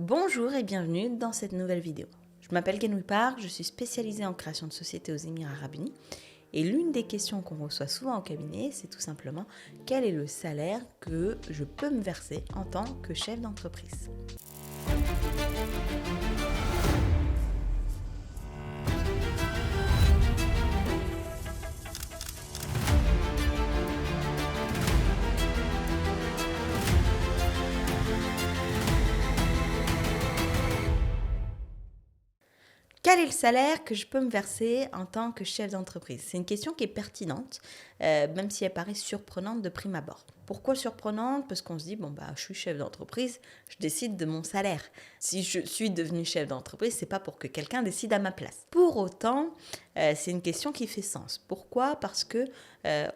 Bonjour et bienvenue dans cette nouvelle vidéo. Je m'appelle Guenouille Park, je suis spécialisée en création de sociétés aux Émirats Arabes Unis et l'une des questions qu'on reçoit souvent au cabinet, c'est tout simplement quel est le salaire que je peux me verser en tant que chef d'entreprise. Quel est le salaire que je peux me verser en tant que chef d'entreprise? C'est une question qui est pertinente, même si elle paraît surprenante de prime abord. Pourquoi surprenante? Parce qu'on se dit, je suis chef d'entreprise, je décide de mon salaire. Si je suis devenue chef d'entreprise, c'est pas pour que quelqu'un décide à ma place. Pour autant, c'est une question qui fait sens. Pourquoi? Parce que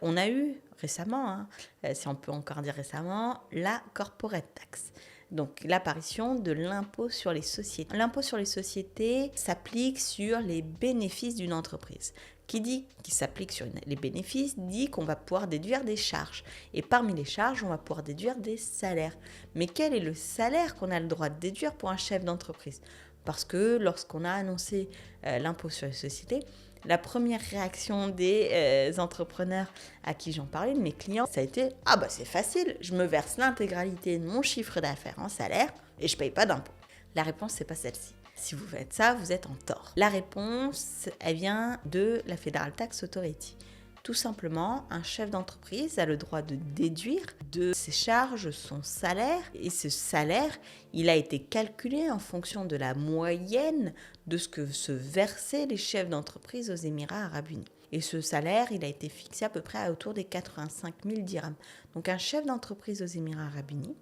on a eu récemment, si on peut encore dire récemment, la corporate tax. Donc l'apparition de l'impôt sur les sociétés. L'impôt sur les sociétés s'applique sur les bénéfices d'une entreprise. Qui dit qu'il s'applique sur les bénéfices dit qu'on va pouvoir déduire des charges. Et parmi les charges, on va pouvoir déduire des salaires. Mais quel est le salaire qu'on a le droit de déduire pour un chef d'entreprise? Parce que lorsqu'on a annoncé l'impôt sur les sociétés, la première réaction des entrepreneurs à qui j'en parlais, de mes clients, ça a été « Ah c'est facile, je me verse l'intégralité de mon chiffre d'affaires en salaire et je ne paye pas d'impôt. » La réponse, c'est pas celle-ci. Si vous faites ça, vous êtes en tort. La réponse, elle vient de la Federal Tax Authority. Tout simplement, un chef d'entreprise a le droit de déduire de ses charges son salaire. Et ce salaire, il a été calculé en fonction de la moyenne de ce que se versaient les chefs d'entreprise aux Émirats Arabes Unis. Et ce salaire, il a été fixé à peu près autour des 85 000 dirhams. Donc un chef d'entreprise aux Émirats Arabes Unis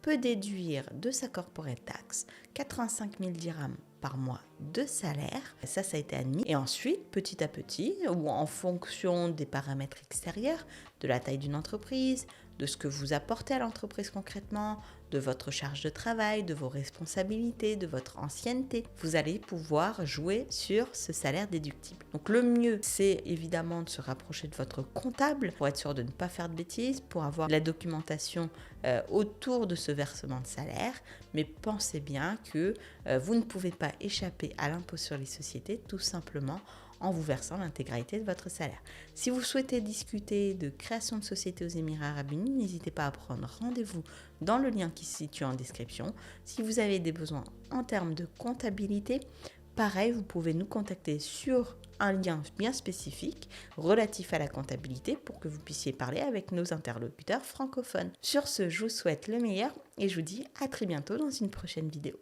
peut déduire de sa corporate tax 85 000 dirhams par mois de salaire. Ça a été admis. Et ensuite, petit à petit, ou en fonction des paramètres extérieurs, de la taille d'une entreprise, de ce que vous apportez à l'entreprise concrètement, de votre charge de travail, de vos responsabilités, de votre ancienneté, vous allez pouvoir jouer sur ce salaire déductible. Donc le mieux, c'est évidemment de se rapprocher de votre comptable pour être sûr de ne pas faire de bêtises, pour avoir la documentation autour de ce versement de salaire. Mais pensez bien que vous ne pouvez pas échapper à l'impôt sur les sociétés tout simplement en vous versant l'intégralité de votre salaire. Si vous souhaitez discuter de création de société aux Émirats Arabes Unis, n'hésitez pas à prendre rendez-vous dans le lien qui se situe en description. Si vous avez des besoins en termes de comptabilité, pareil, vous pouvez nous contacter sur un lien bien spécifique relatif à la comptabilité pour que vous puissiez parler avec nos interlocuteurs francophones. Sur ce, je vous souhaite le meilleur et je vous dis à très bientôt dans une prochaine vidéo.